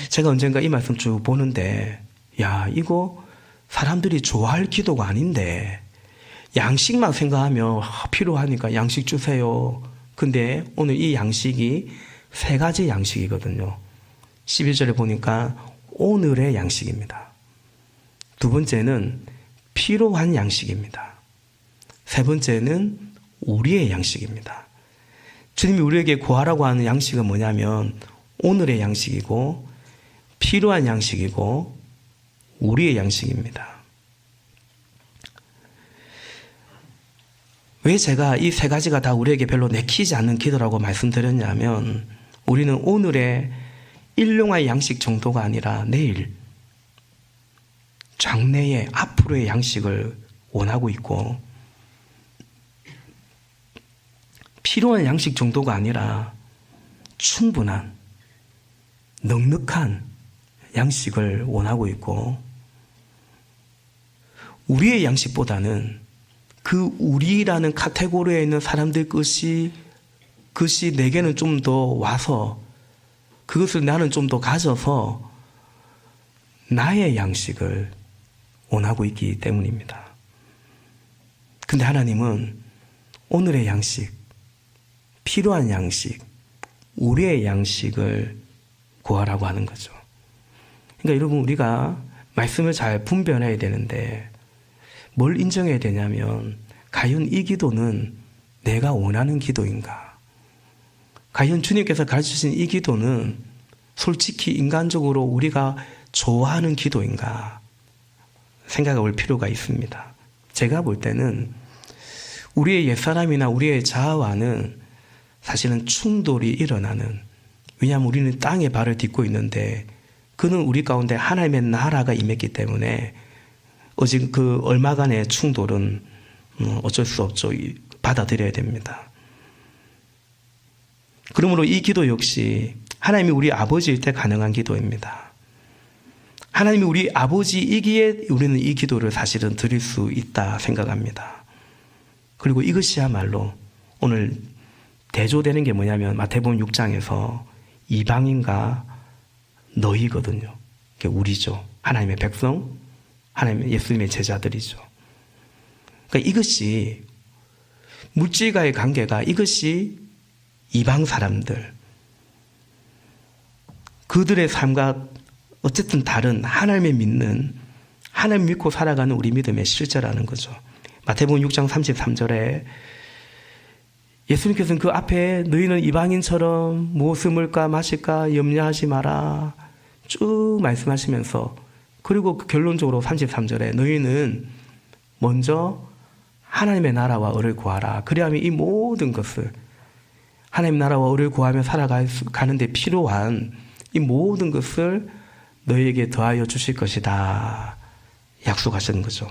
제가 언젠가 이 말씀 쭉 보는데, 야, 이거 사람들이 좋아할 기도가 아닌데 양식만 생각하면 필요하니까 양식 주세요. 근데 오늘 이 양식이 세 가지 양식이거든요. 11절에 보니까 오늘의 양식입니다. 두 번째는 필요한 양식입니다. 세 번째는 우리의 양식입니다. 주님이 우리에게 구하라고 하는 양식은 뭐냐면 오늘의 양식이고 필요한 양식이고 우리의 양식입니다. 왜 제가 이 세 가지가 다 우리에게 별로 내키지 않는 기도라고 말씀드렸냐면, 우리는 오늘의 일용할 양식 정도가 아니라 내일 장래의 앞으로의 양식을 원하고 있고, 필요한 양식 정도가 아니라 충분한 넉넉한 양식을 원하고 있고, 우리의 양식보다는 그 우리라는 카테고리에 있는 사람들 것이 내게는 좀 더 와서 그것을 나는 좀 더 가져서 나의 양식을 원하고 있기 때문입니다. 근데 하나님은 오늘의 양식, 필요한 양식, 우리의 양식을 구하라고 하는 거죠. 그러니까 여러분, 우리가 말씀을 잘 분별해야 되는데 뭘 인정해야 되냐면, 과연 이 기도는 내가 원하는 기도인가? 과연 주님께서 가르치신 이 기도는 솔직히 인간적으로 우리가 좋아하는 기도인가? 생각해 볼 필요가 있습니다. 제가 볼 때는 우리의 옛사람이나 우리의 자아와는 사실은 충돌이 일어나는, 왜냐하면 우리는 땅에 발을 딛고 있는데 그는 우리 가운데 하나님의 나라가 임했기 때문에 오직 그 얼마간의 충돌은 어쩔 수 없죠. 받아들여야 됩니다. 그러므로 이 기도 역시 하나님이 우리 아버지일 때 가능한 기도입니다. 하나님이 우리 아버지이기에 우리는 이 기도를 사실은 드릴 수 있다 생각합니다. 그리고 이것이야말로 오늘 대조되는 게 뭐냐면 마태복음 6장에서 이방인과 너희거든요. 그게 우리죠. 하나님의 백성, 하나님의 예수님의 제자들이죠. 그러니까 이것이 물질과의 관계가, 이것이 이방 사람들, 그들의 삶과 어쨌든 다른 하나님을 믿는, 하나님 믿고 살아가는 우리 믿음의 실제라는 거죠. 마태복음 6장 33절에 예수님께서는 그 앞에 너희는 이방인처럼 무엇을 먹을까 마실까 염려하지 마라 쭉 말씀하시면서, 그리고 결론적으로 33절에 너희는 먼저 하나님의 나라와 의를 구하라. 그리하면 이 모든 것을, 하나님 나라와 의를 구하며 살아가는데 필요한 이 모든 것을 너희에게 더하여 주실 것이다 약속하시는 거죠.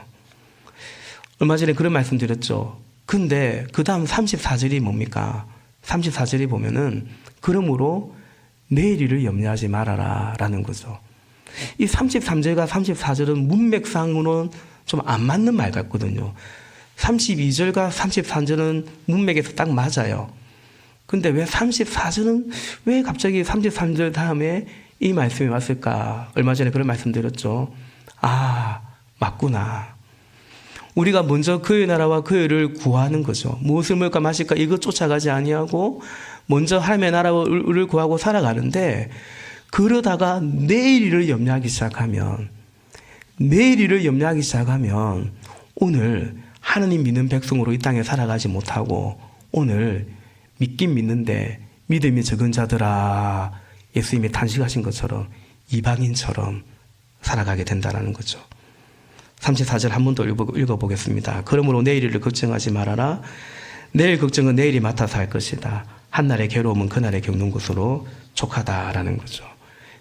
얼마 전에 그런 말씀 드렸죠. 근데 그 다음 34절이 뭡니까? 34절이 보면은 그러므로 내일 일을 염려하지 말아라 라는 거죠. 이 33절과 34절은 문맥상으로는 좀 안 맞는 말 같거든요. 32절과 33절은 문맥에서 딱 맞아요. 근데 왜 34절은 왜 갑자기 33절 다음에 이 말씀이 왔을까? 얼마 전에 그런 말씀 드렸죠. 아, 맞구나. 우리가 먼저 그의 나라와 그의 의를 구하는 거죠. 무엇을 먹을까 마실까 이것 쫓아가지 아니하고 먼저 하나님의 나라와 의를 구하고 살아가는데, 그러다가 내일 일을 염려하기 시작하면 오늘 하나님 믿는 백성으로 이 땅에 살아가지 못하고 오늘 믿긴 믿는데 믿음이 적은 자들아, 예수님이 탄식하신 것처럼 이방인처럼 살아가게 된다는 거죠. 34절 한 번 더 읽어보겠습니다. 그러므로 내일 일을 걱정하지 말아라. 내일 걱정은 내일이 맡아서 할 것이다. 한날의 괴로움은 그날의 겪는 것으로 족하다라는 거죠.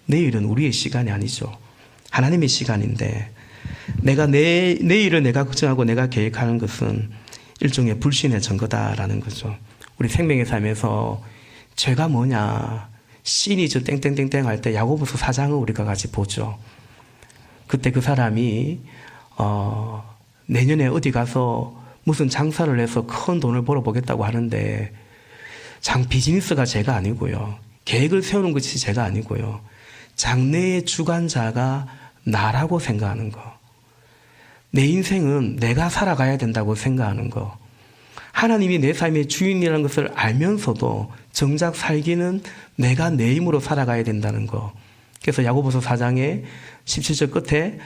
내일은 우리의 시간이 아니죠. 하나님의 시간인데, 내일을 내가 걱정하고 내가 계획하는 것은 일종의 불신의 증거다라는 거죠. 우리 생명의 삶에서 죄가 뭐냐, 신이 저 땡땡땡땡 할 때 야고보서 4장을 우리가 같이 보죠. 그때 그 사람이 내년에 어디 가서 무슨 장사를 해서 큰 돈을 벌어보겠다고 하는데, 비즈니스가 죄가 아니고요, 계획을 세우는 것이 죄가 아니고요, 장래의 주관자가 나라고 생각하는 거, 내 인생은 내가 살아가야 된다고 생각하는 거, 하나님이 내 삶의 주인이라는 것을 알면서도 정작 살기는 내가 내 힘으로 살아가야 된다는 거. 그래서 야고보서 4장의 17절 끝에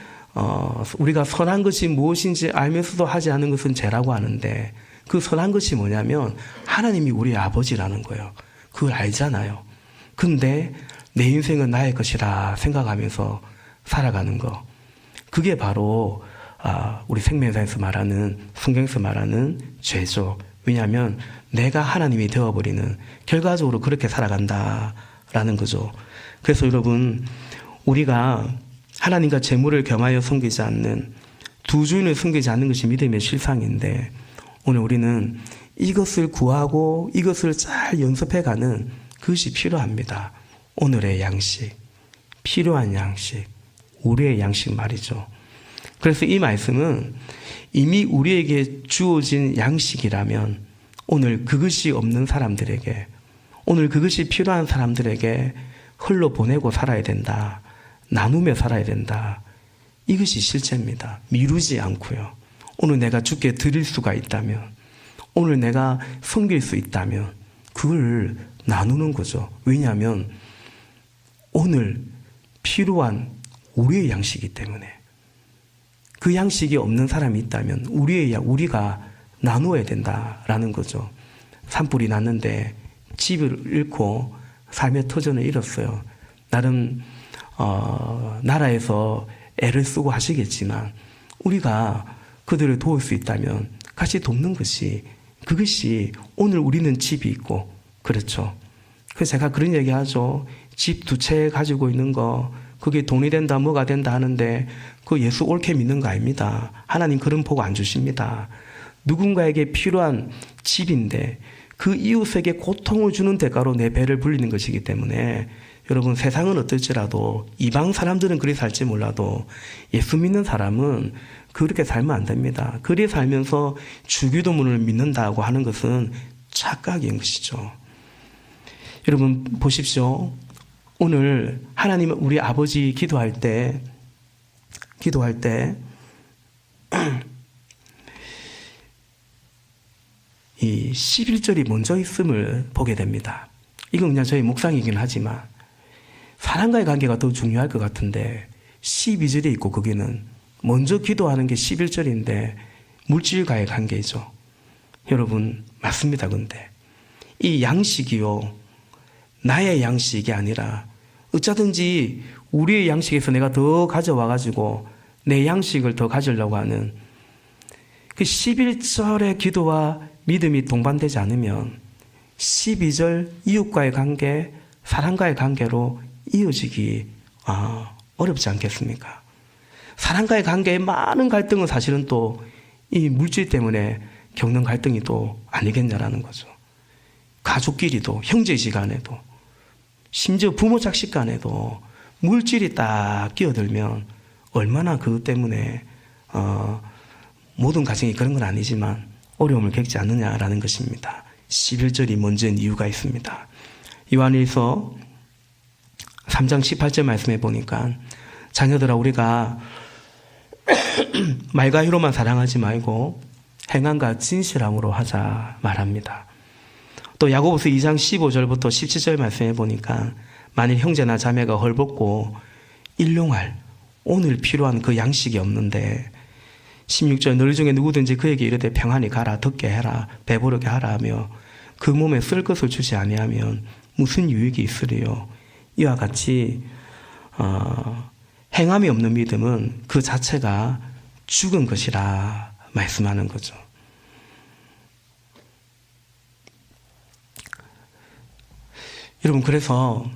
우리가 선한 것이 무엇인지 알면서도 하지 않는 것은 죄라고 하는데, 그 선한 것이 뭐냐면 하나님이 우리의 아버지라는 거예요. 그걸 알잖아요. 근데 내 인생은 나의 것이라 생각하면서 살아가는 거, 그게 바로 우리 생명사에서 말하는, 성경에서 말하는 죄죠. 왜냐하면 내가 하나님이 되어버리는, 결과적으로 그렇게 살아간다라는 거죠. 그래서 여러분, 우리가 하나님과 재물을 겸하여 섬기지 않는, 두 주인을 섬기지 않는 것이 믿음의 실상인데, 오늘 우리는 이것을 구하고 이것을 잘 연습해가는 그것이 필요합니다. 오늘의 양식, 필요한 양식, 우리의 양식 말이죠. 그래서 이 말씀은 이미 우리에게 주어진 양식이라면 오늘 그것이 없는 사람들에게, 오늘 그것이 필요한 사람들에게 흘러보내고 살아야 된다. 나누며 살아야 된다. 이것이 실제입니다. 미루지 않고요. 오늘 내가 주께 드릴 수가 있다면, 오늘 내가 섬길 수 있다면 그걸 나누는 거죠. 왜냐하면 오늘 필요한 우리의 양식이기 때문에. 그 양식이 없는 사람이 있다면 우리가 나누어야 된다라는 거죠. 산불이 났는데 집을 잃고 삶의 터전을 잃었어요. 나름 나라에서 애를 쓰고 하시겠지만 우리가 그들을 도울 수 있다면 같이 돕는 것이, 그것이 오늘 우리는 집이 있고, 그렇죠. 그래서 제가 그런 얘기 하죠. 집 2채 가지고 있는 거, 그게 돈이 된다 뭐가 된다 하는데 그 예수 옳게 믿는 거 아닙니다. 하나님 그런 복 안 주십니다. 누군가에게 필요한 집인데 그 이웃에게 고통을 주는 대가로 내 배를 불리는 것이기 때문에, 여러분, 세상은 어떨지라도, 이방 사람들은 그리 살지 몰라도 예수 믿는 사람은 그렇게 살면 안 됩니다. 그리 살면서 주기도문을 믿는다고 하는 것은 착각인 것이죠. 여러분 보십시오. 오늘 하나님 우리 아버지 기도할 때 이 11절이 먼저 있음을 보게 됩니다. 이건 그냥 저희 묵상이긴 하지만 사람과의 관계가 더 중요할 것 같은데 12절에 있고, 거기는 먼저 기도하는 게 11절인데 물질과의 관계죠. 여러분, 맞습니다. 근데 이 양식이요, 나의 양식이 아니라 어쩌든지 우리의 양식에서 내가 더 가져와가지고 내 양식을 더 가지려고 하는 그 11절의 기도와 믿음이 동반되지 않으면 12절 이웃과의 관계, 사람과의 관계로 이어지기 어렵지 않겠습니까? 사람과의 관계에 많은 갈등은 사실은 또 이 물질 때문에 겪는 갈등이 또 아니겠냐라는 거죠. 가족끼리도, 형제지간에도, 심지어 부모 자식 간에도 물질이 딱 끼어들면 얼마나 그것 때문에 모든 가정이 그런 건 아니지만 어려움을 겪지 않느냐라는 것입니다. 11절이 먼저인 이유가 있습니다. 요한일서 3장 18절 말씀해 보니까, 자녀들아, 우리가 말과 혀로만 사랑하지 말고 행함과 진실함으로 하자 말합니다. 또 야고보서 2장 15절부터 17절 말씀해 보니까 만일 형제나 자매가 헐벗고 일용할 오늘 필요한 그 양식이 없는데 16절 너희 중에 누구든지 그에게 이르되 평안히 가라 덮게 해라 배부르게 하라 하며 그 몸에 쓸 것을 주지 아니하면 무슨 유익이 있으리요. 이와 같이 행함이 없는 믿음은 그 자체가 죽은 것이라 말씀하는 거죠. 여러분, 그래서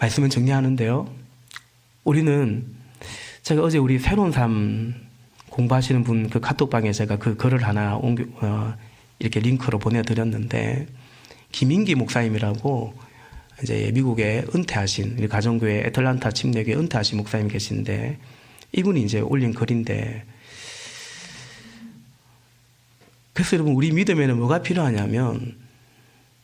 말씀을 정리하는데요. 우리는 제가 어제 우리 새로운 삶 공부하시는 분 그 카톡방에 제가 그 글을 하나 이렇게 링크로 보내드렸는데, 김인기 목사님이라고 이제 미국에 은퇴하신 우리 가정교회 애틀란타 침례교회 은퇴하신 목사님 계신데, 이분이 이제 올린 글인데, 그래서 여러분, 우리 믿음에는 뭐가 필요하냐면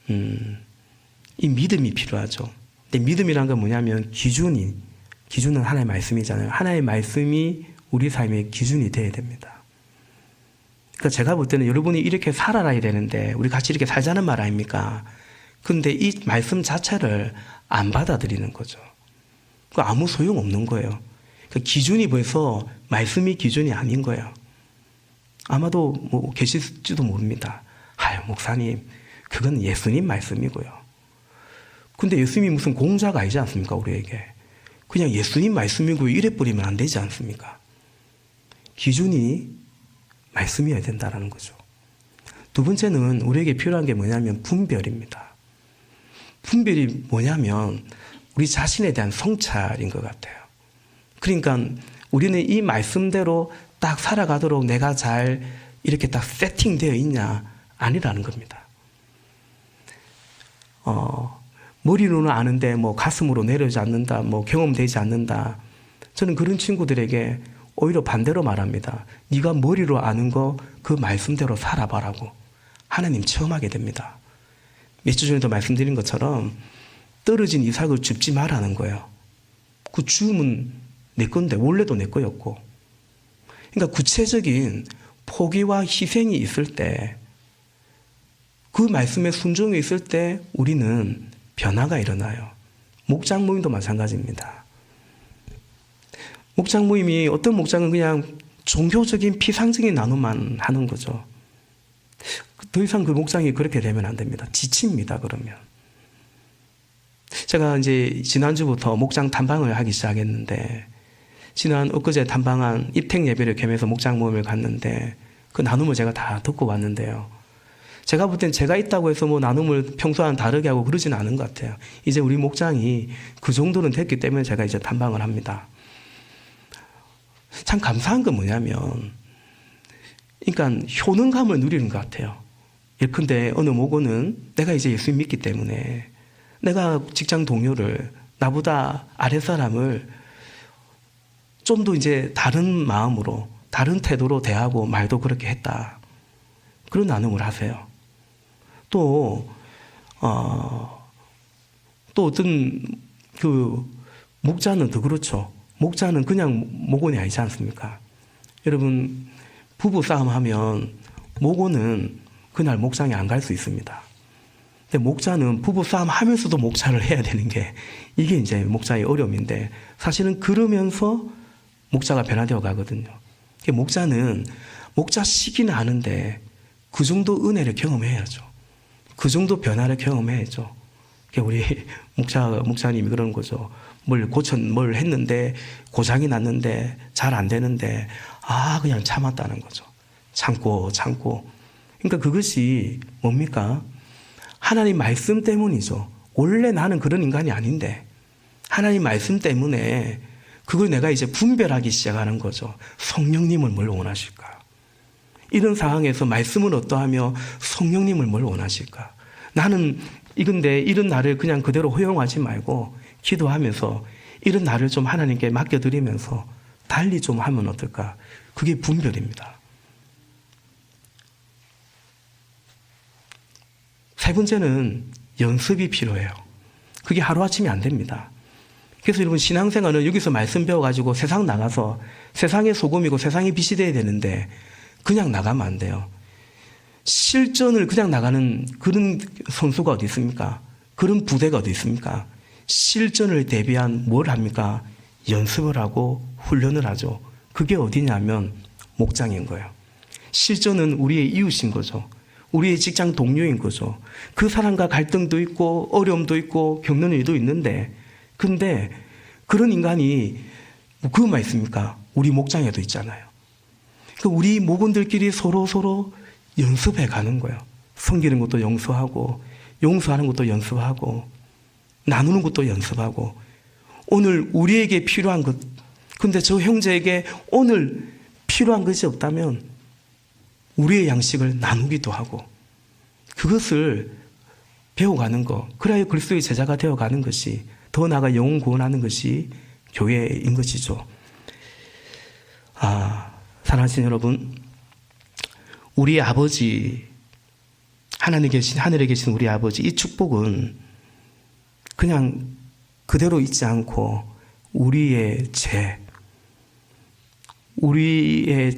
이 믿음이 필요하죠. 근데 믿음이란 건 뭐냐면 기준은 하나의 말씀이잖아요. 하나의 말씀이 우리 삶의 기준이 돼야 됩니다. 그러니까 제가 볼 때는 여러분이 이렇게 살아야 되는데 우리 같이 이렇게 살자는 말 아닙니까? 근데 이 말씀 자체를 안 받아들이는 거죠. 그 아무 소용 없는 거예요. 그 기준이 벌써 말씀이 기준이 아닌 거예요. 아마도 뭐 계실지도 모릅니다. 아유, 목사님, 그건 예수님 말씀이고요. 근데 예수님이 무슨 공자가 아니지 않습니까, 우리에게? 그냥 예수님 말씀이고 이래 버리면 안 되지 않습니까? 기준이 말씀이어야 된다는 거죠. 두 번째는 우리에게 필요한 게 뭐냐면 분별입니다. 분별이 뭐냐면 우리 자신에 대한 성찰인 것 같아요. 그러니까 우리는 이 말씀대로 딱 살아가도록 내가 잘 이렇게 딱 세팅되어 있냐? 아니라는 겁니다. 머리로는 아는데 뭐 가슴으로 내려오지 않는다, 뭐 경험되지 않는다. 저는 그런 친구들에게 오히려 반대로 말합니다. 네가 머리로 아는 거 그 말씀대로 살아봐라고. 하나님 체험하게 됩니다. 몇 주 전에도 말씀드린 것처럼 떨어진 이삭을 줍지 말라는 거예요. 그 주음은 내 건데 원래도 내 거였고. 그러니까 구체적인 포기와 희생이 있을 때, 그 말씀에 순종이 있을 때 우리는 변화가 일어나요. 목장 모임도 마찬가지입니다. 목장 모임이 어떤 목장은 그냥 종교적인 피상적인 나눔만 하는 거죠. 더 이상 그 목장이 그렇게 되면 안 됩니다. 지칩니다, 그러면. 제가 이제 지난주부터 목장 탐방을 하기 시작했는데, 엊그제 탐방한 입택 예배를 겸해서 목장 모임을 갔는데, 그 나눔을 제가 다 듣고 왔는데요. 제가 볼 땐 제가 있다고 해서 뭐 나눔을 평소와는 다르게 하고 그러지는 않은 것 같아요. 이제 우리 목장이 그 정도는 됐기 때문에 제가 이제 탐방을 합니다. 참 감사한 건 뭐냐면, 그러니까 효능감을 누리는 것 같아요. 예컨대 어느 목원은 내가 이제 예수 믿기 때문에 내가 직장 동료를, 나보다 아랫사람을 좀 더 이제 다른 마음으로, 다른 태도로 대하고 말도 그렇게 했다. 그런 나눔을 하세요. 또 어떤 그 목자는 더 그렇죠. 목자는 그냥 목원이 아니지 않습니까? 여러분, 부부 싸움하면 목원은 그날 목장에 안 갈 수 있습니다. 근데 목자는 부부 싸움 하면서도 목자를 해야 되는 게, 이게 이제 목자의 어려움인데, 사실은 그러면서 목자가 변화되어 가거든요. 목자는 목자 시기는 아는데 그 정도 은혜를 경험해야죠. 그 정도 변화를 경험해야죠. 우리 목사님이 그러는 거죠. 뭘 했는데 고장이 났는데 잘 안 되는데 그냥 참았다는 거죠. 참고. 그러니까 그것이 뭡니까? 하나님 말씀 때문이죠. 원래 나는 그런 인간이 아닌데 하나님 말씀 때문에 그걸 내가 이제 분별하기 시작하는 거죠. 성령님을 뭘 원하실까? 이런 상황에서 말씀은 어떠하며 성령님을 뭘 원하실까? 나는 이건데 이런 나를 그냥 그대로 허용하지 말고 기도하면서 이런 나를 좀 하나님께 맡겨드리면서 달리 좀 하면 어떨까? 그게 분별입니다. 세 번째는 연습이 필요해요. 그게 하루아침이 안 됩니다. 그래서 여러분 신앙생활은 여기서 말씀 배워가지고 세상 나가서 세상의 소금이고 세상의 빛이 돼야 되는데 그냥 나가면 안 돼요. 실전을 그냥 나가는 그런 선수가 어디 있습니까? 그런 부대가 어디 있습니까? 실전을 대비한 뭘 합니까? 연습을 하고 훈련을 하죠. 그게 어디냐면 목장인 거예요. 실전은 우리의 이웃인 거죠. 우리의 직장 동료인 거죠. 그 사람과 갈등도 있고 어려움도 있고 겪는 일도 있는데 근데 그런 인간이 그것만 있습니까? 우리 목장에도 있잖아요. 우리 목원들끼리 서로 연습해 가는 거예요. 섬기는 것도 연습하고 용서하는 것도 연습하고 나누는 것도 연습하고 오늘 우리에게 필요한 것 근데 저 형제에게 오늘 필요한 것이 없다면 우리의 양식을 나누기도 하고 그것을 배워가는 것 그래야 그리스도의 제자가 되어가는 것이 더 나아가 영혼 구원하는 것이 교회인 것이죠. 사랑하시는 여러분 우리의 아버지 하늘에 계신 우리 아버지 이 축복은 그냥 그대로 있지 않고 우리의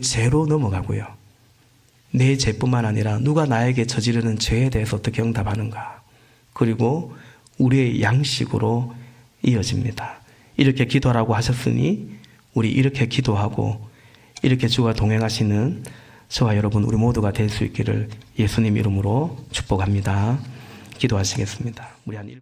죄로 넘어가고요. 내 죄뿐만 아니라 누가 나에게 저지르는 죄에 대해서 어떻게 응답하는가 그리고 우리의 양식으로 이어집니다. 이렇게 기도하라고 하셨으니 우리 이렇게 기도하고 이렇게 주와 동행하시는 저와 여러분 우리 모두가 될 수 있기를 예수님 이름으로 축복합니다. 기도하시겠습니다. 우리 한